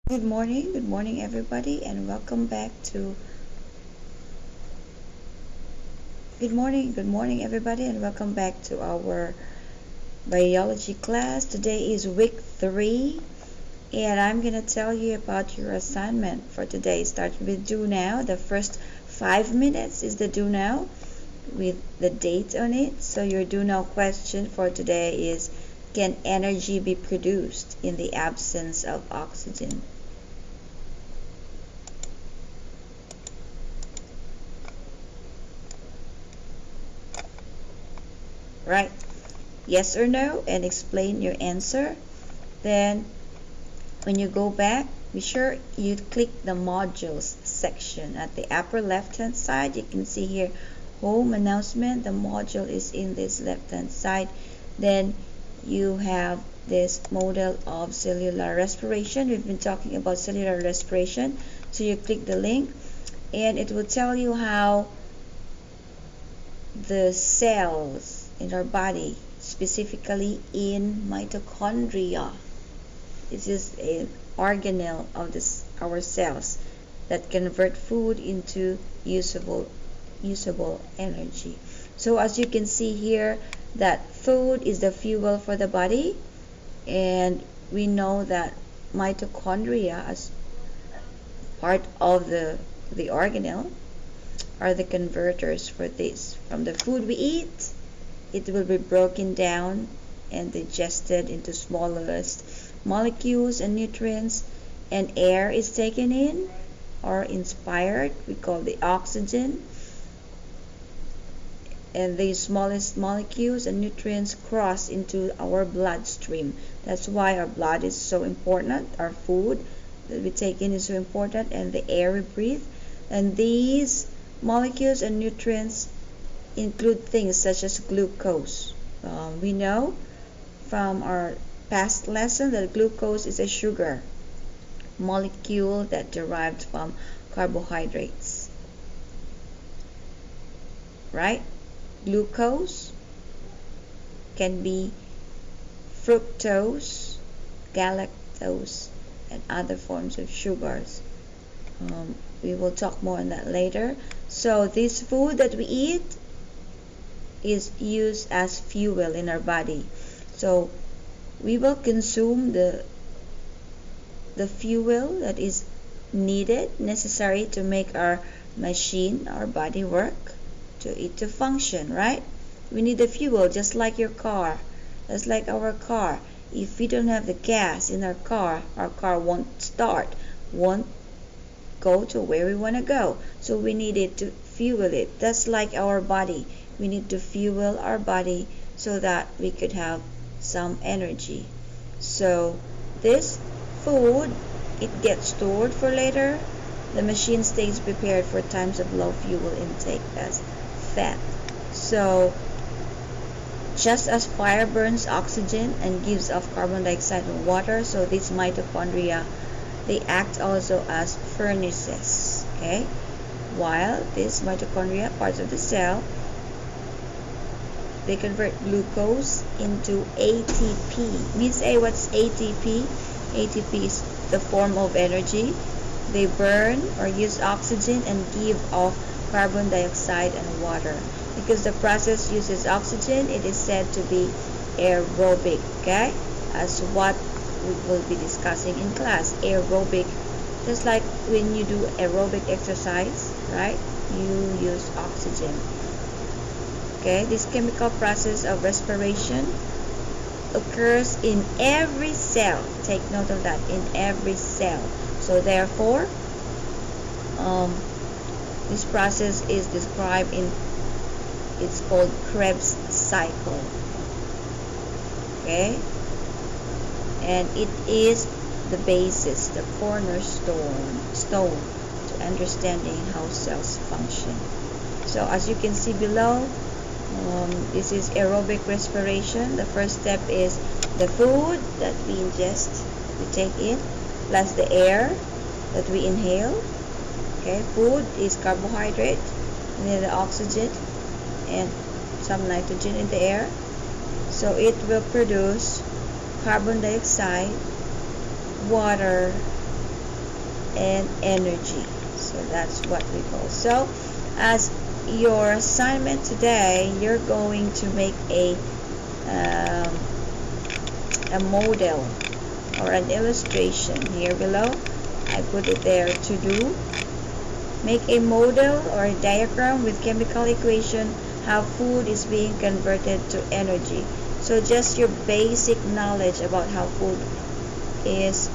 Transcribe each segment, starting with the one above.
Good morning, everybody, and welcome back to. Good morning, everybody, and welcome back to our biology class. Today is week 3, and I'm gonna tell you about your assignment for today. Starting with do now. The first 5 minutes is the do now with the date on it. So your do now question for today is: can energy be produced in the absence of oxygen? Right? Yes or no, and explain your answer. Then when you go back, be sure you click the modules section at the upper left hand side. You can see here home announcement. The module is in this left hand side. Then you have this model of cellular respiration. We've been talking about cellular respiration. So you click the link and it will tell you how the cells in our body, specifically in mitochondria. This is an organelle of our cells that convert food into usable energy. So as you can see here, that food is the fuel for the body, and we know that mitochondria as part of the organelle are the converters for this. From the food we eat, it will be broken down and digested into smallest molecules and nutrients, and air is taken in or inspired. We call the oxygen, and the smallest molecules and nutrients cross into our bloodstream. That's why our blood is so important. Our food that we take in is so important, and the air we breathe. And these molecules and nutrients include things such as glucose. We know from our past lesson that glucose is a sugar molecule that derived from carbohydrates. Right? Glucose can be fructose, galactose, and other forms of sugars. We will talk more on that later. So this food that we eat is used as fuel in our body. So we will consume the fuel that is necessary to make our machine, our body work, to function, right? We need the fuel just like your car, just like our car. If we don't have the gas in our car won't start, won't go to where we want to go. So we need it to fuel it. That's like our body. We need to fuel our body so that we could have some energy. So this food, it gets stored for later. The machine stays prepared for times of low fuel intake. That's fat. So just as fire burns oxygen and gives off carbon dioxide and water, so these mitochondria, they act also as furnaces. Okay, while these mitochondria, parts of the cell, they convert glucose into ATP. Miss A, what's ATP? ATP is the form of energy. They burn or use oxygen and give off carbon dioxide and water. Because the process uses oxygen, it is said to be aerobic, okay? As what we will be discussing in class. Aerobic, just like when you do aerobic exercise, right? You use oxygen. Okay, this chemical process of respiration occurs in every cell. Take note of that, in every cell. So therefore, this process is described in, it's called Krebs cycle. Okay, and it is the basis, the cornerstone to understanding how cells function. So as you can see below, this is aerobic respiration. The first step is the food that we ingest, we take in, plus the air that we inhale. Okay, food is carbohydrate, and then the oxygen and some nitrogen in the air. So it will produce carbon dioxide, water, and energy. So that's what we call. So as your assignment today, you're going to make a model or an illustration here below. I put it there to do. Make a model or a diagram with chemical equation how food is being converted to energy. So just your basic knowledge about how food is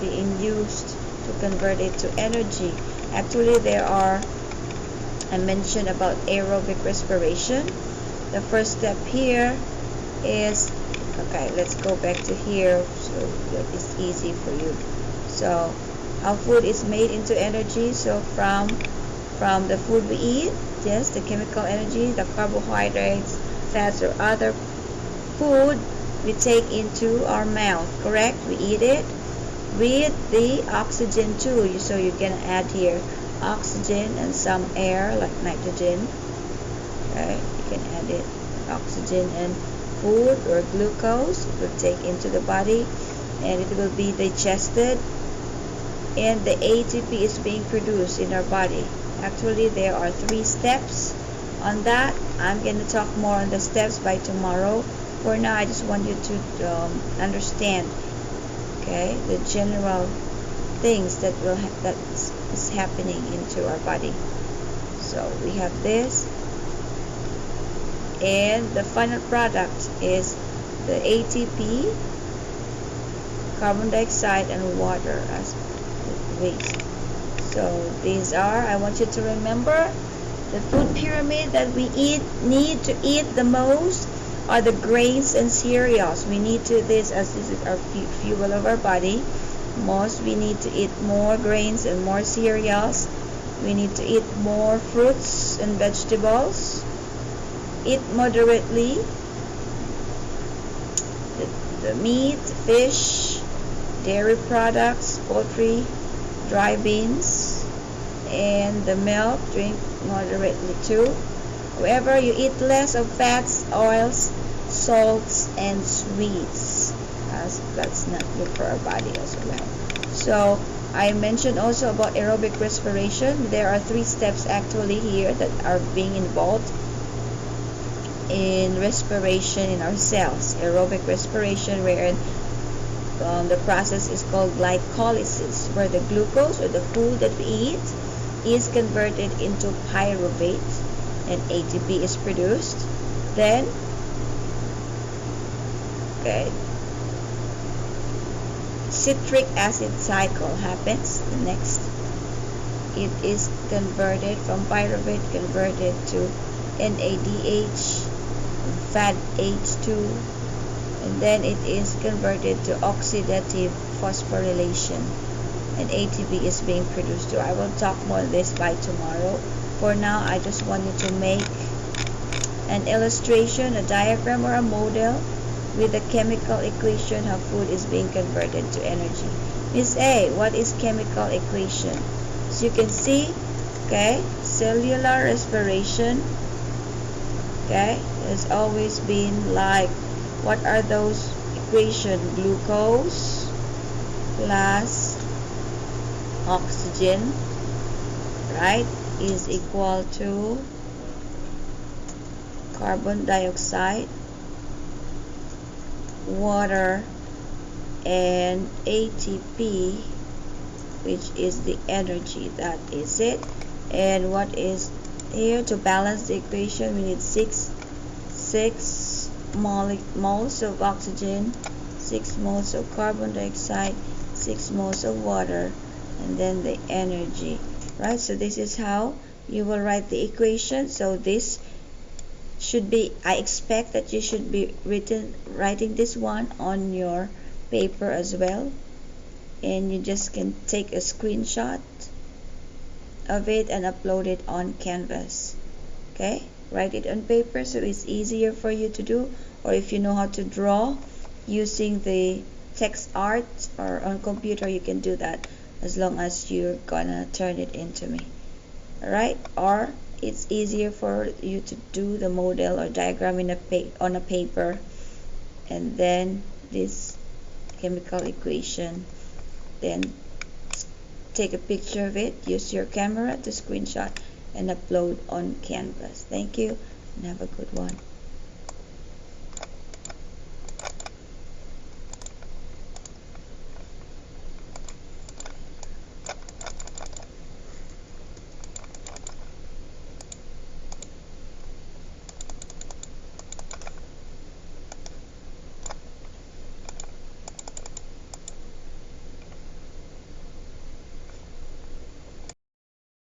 being used to convert it to energy. Actually, I mentioned about aerobic respiration. The first step here is, okay, let's go back to here so that it's easy for you. So how food is made into energy. So from the food we eat, yes, the chemical energy, the carbohydrates, fats, or other food we take into our mouth, correct? We eat it with the oxygen too. So you can add here oxygen and some air like nitrogen. Okay, you can add it, oxygen and food or glucose. It will take into the body and it will be digested, and the ATP is being produced in our body. Actually, there are 3 steps on that. I'm going to talk more on the steps by tomorrow. For now, I just want you to understand, okay, the general things that is happening into our body. So we have this, and the final product is the ATP, carbon dioxide, and water as waste. So these are, I want you to remember, the food pyramid that we need to eat the most are the grains and cereals. We need to this, as this is our fuel of our body. We need to eat more grains and more cereals. We need to eat more fruits and vegetables. Eat moderately the meat, fish, dairy products, poultry, dry beans, and the milk. Drink moderately too. However, you eat less of fats, oils, salts, and sweets, as that's not good for our body as well. So I mentioned also about aerobic respiration. There are 3 steps actually here that are being involved in respiration in our cells. Aerobic respiration, wherein the process is called glycolysis, where the glucose or the food that we eat is converted into pyruvate and ATP is produced. Then, okay, citric acid cycle happens. Next, it is converted from pyruvate, converted to NADH, fat H2, and then it is converted to oxidative phosphorylation, and ATP is being produced too. I will talk more on this by tomorrow. For now, I just want you to make an illustration, a diagram, or a model with the chemical equation how food is being converted to energy. Miss A, what is chemical equation? So you can see, okay, cellular respiration, okay, has always been like, what are those equations? Glucose plus oxygen, right, is equal to carbon dioxide, water, and ATP, which is the energy. That is it. And what is here to balance the equation? We need 6 moles of oxygen, 6 moles of carbon dioxide, 6 moles of water, and then the energy, right? So this is how you will write the equation. So this should be, I expect that you should be writing this one on your paper as well, and you just can take a screenshot of it and upload it on Canvas. Okay, write it on paper so it's easier for you to do, or if you know how to draw using the text art or on computer, you can do that, as long as you're gonna turn it into me. Alright, or it's easier for you to do the model or diagram on a paper, and then this chemical equation, then take a picture of it, use your camera to screenshot and upload on Canvas. Thank you and have a good one.